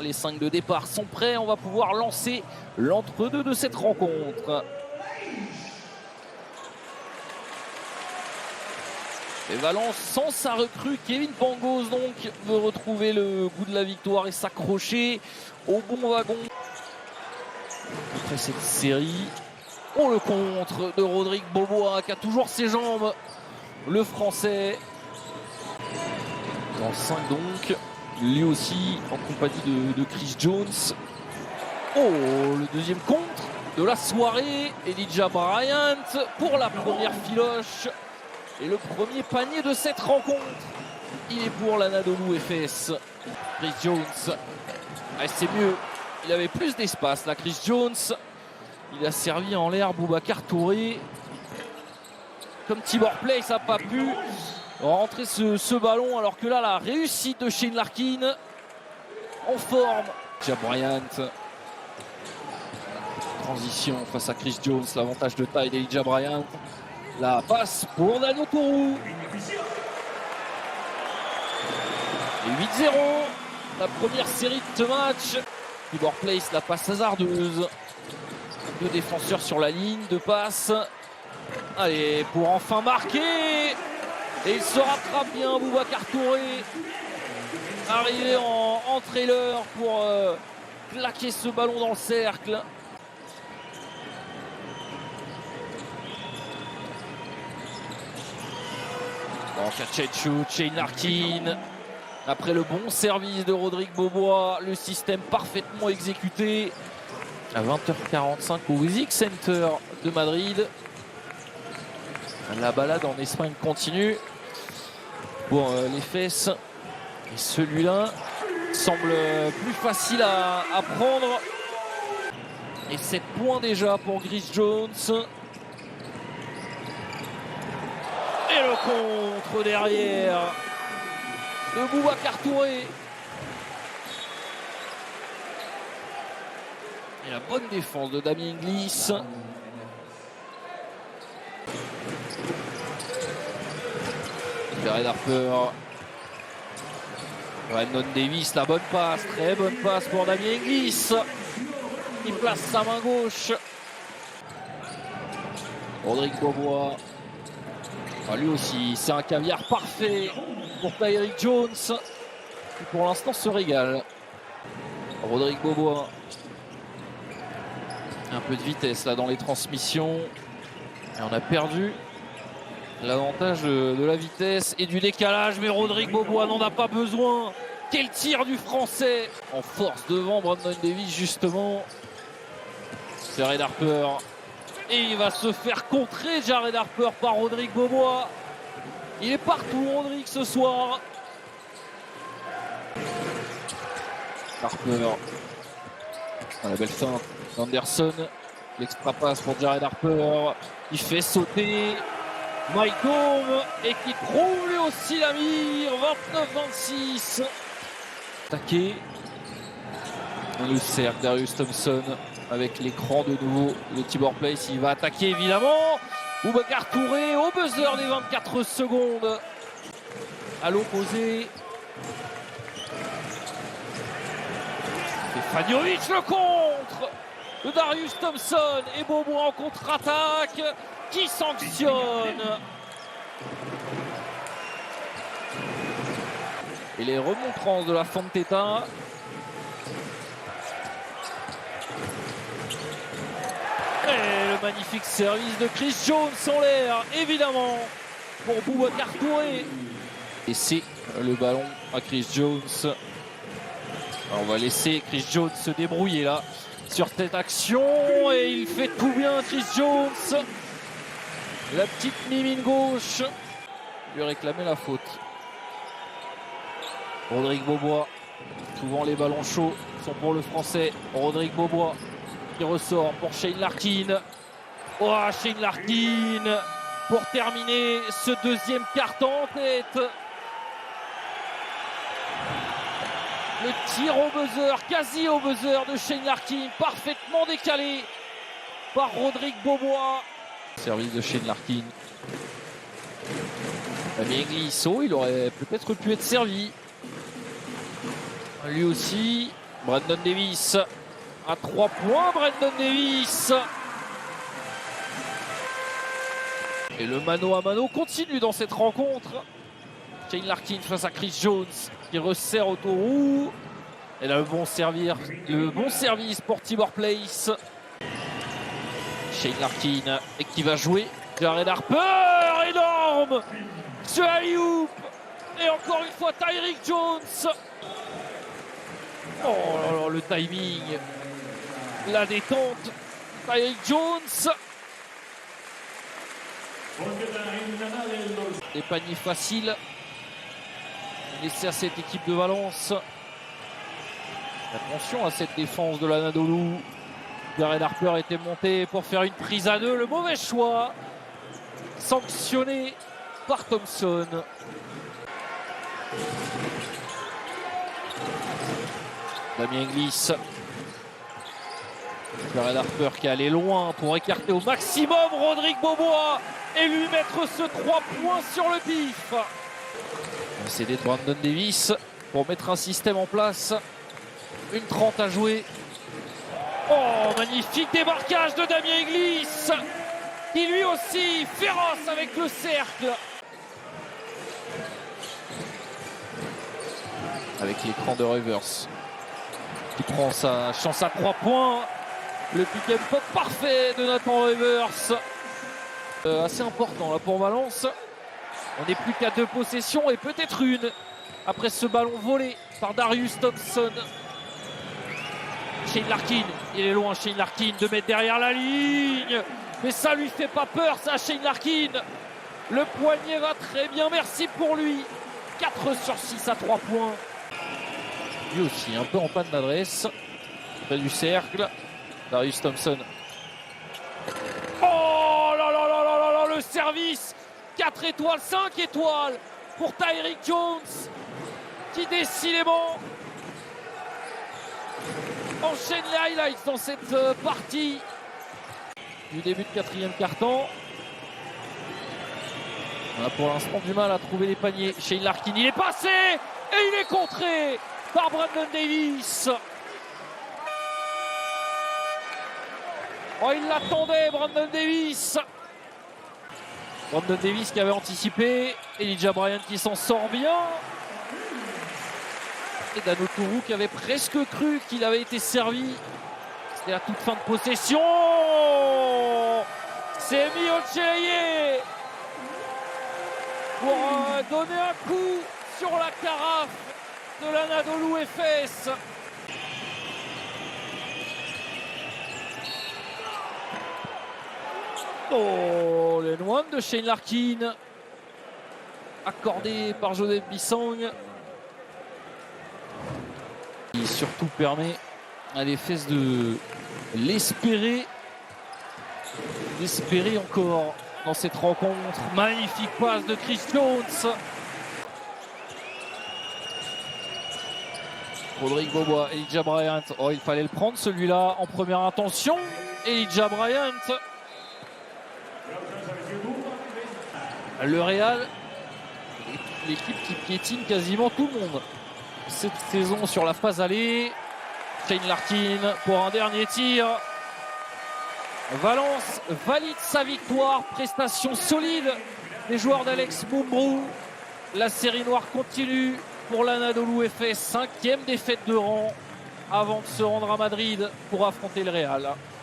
Les 5 de départ sont prêts, on va pouvoir lancer l'entre-deux de cette rencontre. Et Valence sans sa recrue, Kevin Pangos donc veut retrouver le goût de la victoire et s'accrocher au bon wagon. Après cette série, le contre de Rodrigue Bobois qui a toujours ses jambes, le français. Dans 5 donc. Lui aussi en compagnie de Chris Jones. Le deuxième contre de la soirée. Elijah Bryant pour la première filoche. Et le premier panier de cette rencontre. Il est pour l'Anadolu Efes. Chris Jones. C'est mieux. Il avait plus d'espace là, Chris Jones. Il a servi en l'air Boubacar Touré. Comme Tibor Play, ça n'a pas pu rentrer ce ballon, alors que là, la réussite de Shane Larkin en forme. Elijah Bryant. Transition face à Chris Jones, l'avantage de taille d'Elijah Bryant. La passe pour Dano Tourou. Et 8-0, la première série de ce match. Tibor Place, la passe hasardeuse. 2 défenseurs sur la ligne de passe. Allez, pour enfin marquer. Et il se rattrape bien, Boubacar Touré. Arrivé en trailer pour claquer ce ballon dans le cercle. Catch and shoot, Shane Larkin. Après le bon service de Rodrigue Bobois, le système parfaitement exécuté. À 20h45 au Wizik Center de Madrid. La balade en Espagne continue pour les fesses. Et celui-là semble plus facile à prendre. Et 7 points déjà pour Chris Jones. Et le contre derrière de Boubacar Touré. Et la bonne défense de Damien Inglis. Jared Harper. Brandon Davis, la bonne passe, très bonne passe pour Damien Inglis. Il place sa main gauche. Rodrigue Bobois. Lui aussi, c'est un caviar parfait pour Tyrick Jones, qui pour l'instant se régale. Rodrigue Bobois. Un peu de vitesse là dans les transmissions. Et on a perdu l'avantage de la vitesse et du décalage, mais Rodrigue Bobois n'en a pas besoin. Quel tir du français en force devant Brandon Davis justement. Jared Harper. Et il va se faire contrer Jared Harper par Rodrigue Bobois. Il est partout Rodrigue ce soir. Harper. La belle feinte d'Anderson. L'extra passe pour Jared Harper. Il fait sauter Mike Gove et qui trouve lui aussi la mire. 29-26. Attaqué. Le cercle Darius Thompson avec l'écran de nouveau de Tibor Place. Il va attaquer évidemment. Boubacar Touré au buzzer des 24 secondes. À l'opposé. Fanjovic le contre de Darius Thompson et Bobois en contre-attaque qui sanctionne. Et les remontrances de la Fonteta. Et le magnifique service de Chris Jones en l'air, évidemment, pour Boubacar Touré. Et c'est le ballon à Chris Jones. Alors on va laisser Chris Jones se débrouiller là sur cette action. Et il fait tout bien, Chris Jones. La petite mimine gauche lui réclamait la faute. Rodrigue Bobois. Souvent les ballons chauds sont pour le français. Rodrigue Bobois qui ressort pour Shane Larkin. Shane Larkin pour terminer ce deuxième quart-temps en tête. Le tir au buzzer, quasi au buzzer de Shane Larkin, parfaitement décalé par Rodrigue Bobois. Service de Shane Larkin. Damien Inglis, il aurait peut-être pu être servi. Lui aussi, Brandon Davies à 3 points. Brandon Davies. Et le mano à mano continue dans cette rencontre. Shane Larkin face à Chris Jones qui resserre Autoroux. Et là, le bon service pour Timor Place. Shane Larkin et qui va jouer. Jared Harper, énorme ce alley-oop. Et encore une fois, Tyrick Jones. Oh là là, le timing, la détente. Tyrick Jones. Des paniers faciles laissés à cette équipe de Valence. Attention à cette défense de l'Anadolu. Jared Harper était monté pour faire une prise à 2. Le mauvais choix. Sanctionné par Thompson. Damien glisse. Jared Harper qui est allé loin pour écarter au maximum Rodrigue Beaubois et lui mettre ce 3 points sur le pif. C'est de Brandon Davies pour mettre un système en place. 1:30 à jouer. Oh, magnifique démarquage de Damien Glisse qui lui aussi féroce avec le cercle. Avec l'écran de Rivers qui prend sa chance à 3 points. Le pick and pop parfait de Nathan Rivers. Assez important là pour Valence. On n'est plus qu'à 2 possessions et peut-être une après ce ballon volé par Darius Thompson. Shane Larkin, il est loin. Shane Larkin, 2 mètres derrière la ligne. Mais ça lui fait pas peur, ça, Shane Larkin. Le poignet va très bien, merci pour lui. 4 sur 6 à 3 points. Lui aussi, un peu en panne d'adresse. Près du cercle. Darius Thompson. Oh là là là là là là, le service. 4 étoiles, 5 étoiles pour Tyrick Jones. Qui décidément enchaîne les highlights dans cette partie du début de 4e quart-temps. On a pour l'instant du mal à trouver les paniers. Shane Larkin, il est passé et il est contré par Brandon Davies. Oh, il l'attendait, Brandon Davies. Brandon Davies qui avait anticipé. Elijah Bryant qui s'en sort bien. Et Dan Autoroux qui avait presque cru qu'il avait été servi. C'était la toute fin de possession. C'est Emi Ocheleye pour donner un coup sur la carafe de l'Anadolu Efes. Oh, le one de Shane Larkin accordé par Joseph Bissang, qui surtout permet à l'Efes de l'espérer encore dans cette rencontre. Magnifique passe de Chris Jones. Rodrigue Beaubois, Elijah Bryant. Oh, il fallait le prendre celui-là en première intention. Elijah Bryant. Le Real, l'équipe qui piétine quasiment tout le monde cette saison sur la phase allée. Shane Larkin pour un dernier tir. Valence valide sa victoire. Prestation solide des joueurs d'Alex Mumbrú. La série noire continue pour l'Anadolu Efes. 5e défaite de rang avant de se rendre à Madrid pour affronter le Real.